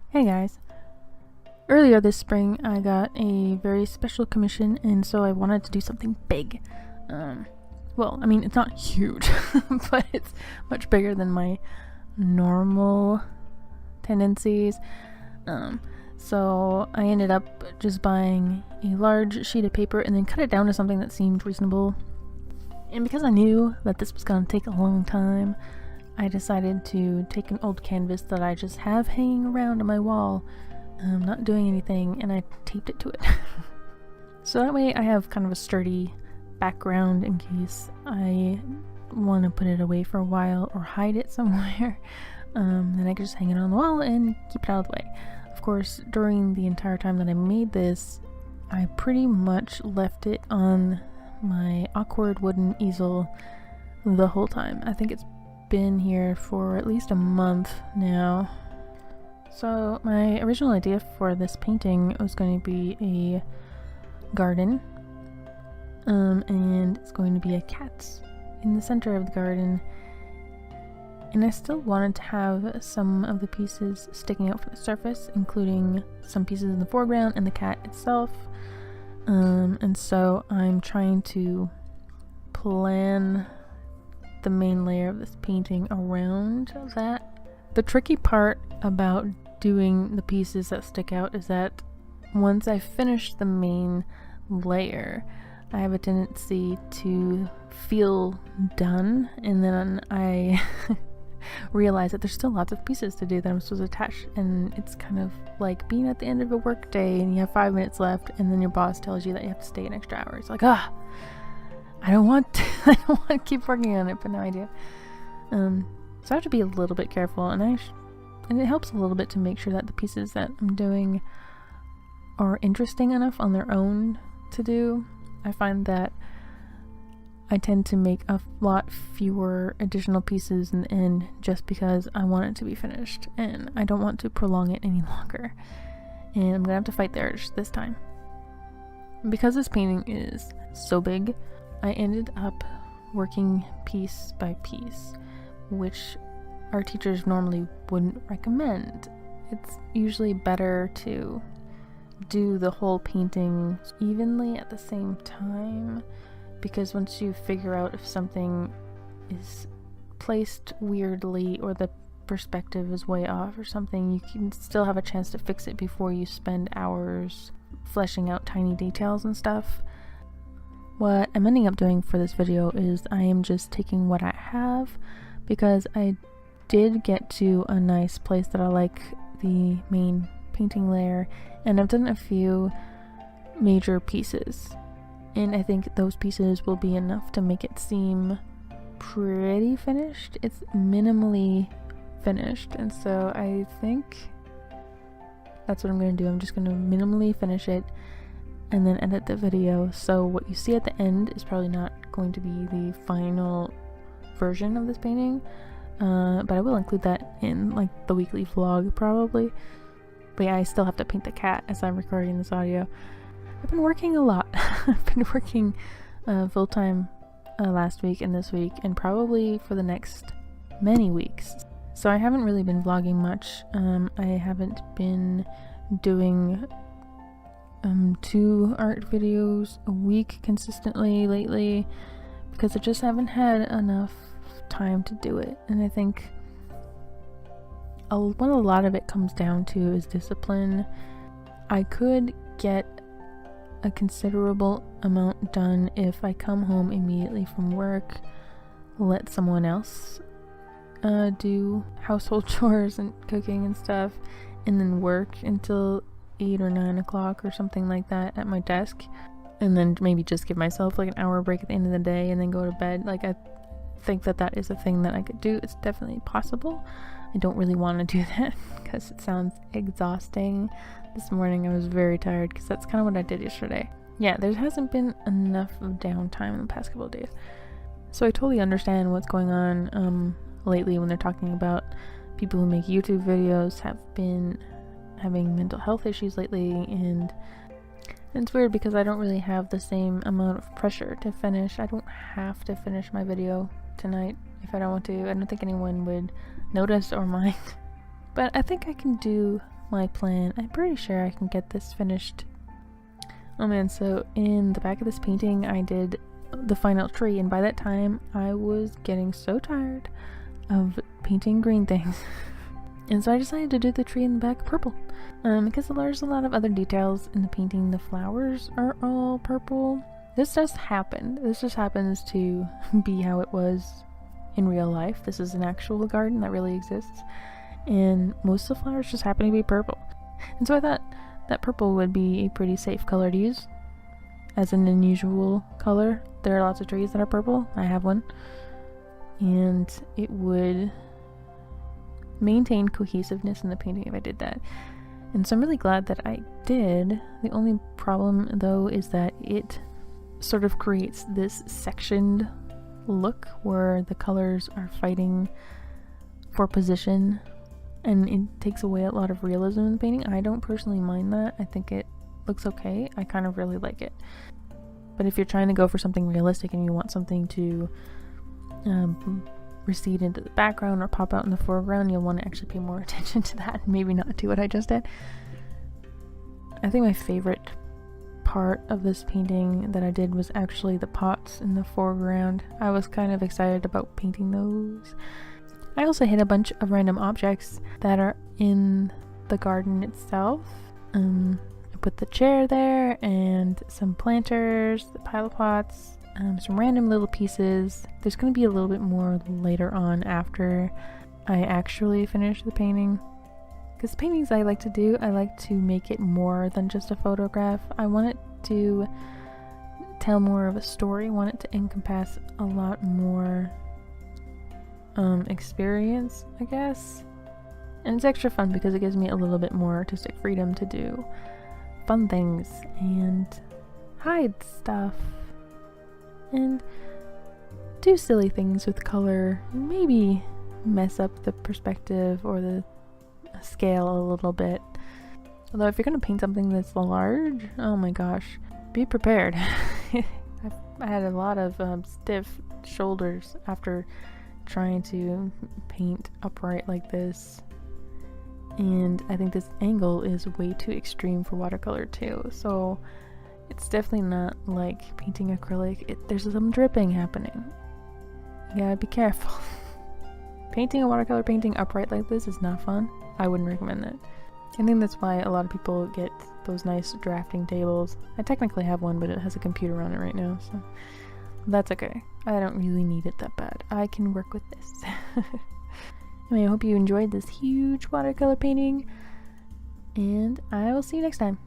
Hey guys. Earlier this spring I got a very special commission, and so I wanted to do something big. Well, I mean, it's not huge, but it's much bigger than my normal tendencies. So I ended up just buying a large sheet of paper and then cut it down to something that seemed reasonable. And because I knew that this was going to take a long time, I decided to take an old canvas that I just have hanging around on my wall, not doing anything, and I taped it to it. So that way I have kind of a sturdy background in case I want to put it away for a while or hide it somewhere. Then I can just hang it on the wall and keep it out of the way. Of course, during the entire time that I made this, I pretty much left it on my awkward wooden easel the whole time. I think it's been here for at least a month now. So my original idea for this painting was going to be a garden, and it's going to be a cat in the center of the garden, and I still wanted to have some of the pieces sticking out from the surface, including some pieces in the foreground and the cat itself. And so I'm trying to plan the main layer of this painting around that. The tricky part about doing the pieces that stick out is that once I finish the main layer, I have a tendency to feel done, and then I realize that there's still lots of pieces to do that I'm supposed to attach, and it's kind of like being at the end of a work day and you have 5 minutes left and then your boss tells you that you have to stay an extra hour. It's like, I don't want to keep working on it, but no idea. So I have to be a little bit careful, and it helps a little bit to make sure that the pieces that I'm doing are interesting enough on their own to do. I find that I tend to make a lot fewer additional pieces in the end just because I want it to be finished, and I don't want to prolong it any longer. And I'm gonna have to fight the urge this time. Because this painting is so big, I ended up working piece by piece, which our teachers normally wouldn't recommend. It's usually better to do the whole painting evenly at the same time, because once you figure out if something is placed weirdly or the perspective is way off or something, you can still have a chance to fix it before you spend hours fleshing out tiny details and stuff. What I'm ending up doing for this video is I am just taking what I have, because I did get to a nice place that I like the main painting layer, and I've done a few major pieces, and I think those pieces will be enough to make it seem pretty finished. It's minimally finished, and so I think that's what I'm going to do. I'm just going to minimally finish it and then edit the video, so what you see at the end is probably not going to be the final version of this painting, but I will include that in like the weekly vlog probably. But yeah, I still have to paint the cat as I'm recording this audio. I've been working a lot. I've been working full-time last week and this week, and probably for the next many weeks. So I haven't really been vlogging much. I haven't been doing 2 art videos a week consistently lately, because I just haven't had enough time to do it. And I think what a lot of it comes down to is discipline. I could get a considerable amount done if I come home immediately from work, let someone else do household chores and cooking and stuff, and then work until 8 or 9 o'clock or something like that at my desk, and then maybe just give myself like an hour break at the end of the day and then go to bed. Like, I think that is a thing that I could do. It's definitely possible. I don't really want to do that because it sounds exhausting. This morning I was very tired because that's kind of what I did yesterday. Yeah, there hasn't been enough of downtime in the past couple of days. So I totally understand what's going on lately when they're talking about people who make YouTube videos have been having mental health issues lately, and it's weird because I don't really have the same amount of pressure to finish. I don't have to finish my video tonight if I don't want to. I don't think anyone would notice or mind. But I think I can do my plan. I'm pretty sure I can get this finished. Oh man, so in the back of this painting I did the final tree, and by that time I was getting so tired of painting green things. And so I decided to do the tree in the back purple. Because there's a lot of other details in the painting. The flowers are all purple. This just happened. This just happens to be how it was in real life. This is an actual garden that really exists. And most of the flowers just happen to be purple. And so I thought that purple would be a pretty safe color to use as an unusual color. There are lots of trees that are purple. I have one. And it would maintain cohesiveness in the painting if I did that. And so I'm really glad that I did. The only problem though is that it sort of creates this sectioned look where the colors are fighting for position, and it takes away a lot of realism in the painting. I don't personally mind that. I think it looks okay. I kind of really like it. But if you're trying to go for something realistic and you want something to recede into the background or pop out in the foreground, you'll want to actually pay more attention to that and maybe not do what I just did. I think my favorite part of this painting that I did was actually the pots in the foreground. I was kind of excited about painting those. I also hid a bunch of random objects that are in the garden itself. I put the chair there and some planters, the pile of pots, some random little pieces. There's going to be a little bit more later on after I actually finish the painting. Because the paintings I like to do, I like to make it more than just a photograph. I want it to tell more of a story. I want it to encompass a lot more experience, I guess. And it's extra fun because it gives me a little bit more artistic freedom to do fun things and hide stuff and do silly things with color, maybe mess up the perspective or the scale a little bit. Although if you're going to paint something that's large, oh my gosh, be prepared. I had a lot of stiff shoulders after trying to paint upright like this, and I think this angle is way too extreme for watercolor too, so it's definitely not like painting acrylic. There's some dripping happening. You gotta be careful. Painting a watercolor painting upright like this is not fun. I wouldn't recommend that. I think that's why a lot of people get those nice drafting tables. I technically have one, but it has a computer on it right now, so that's okay. I don't really need it that bad. I can work with this. Anyway, I hope you enjoyed this huge watercolor painting, and I will see you next time.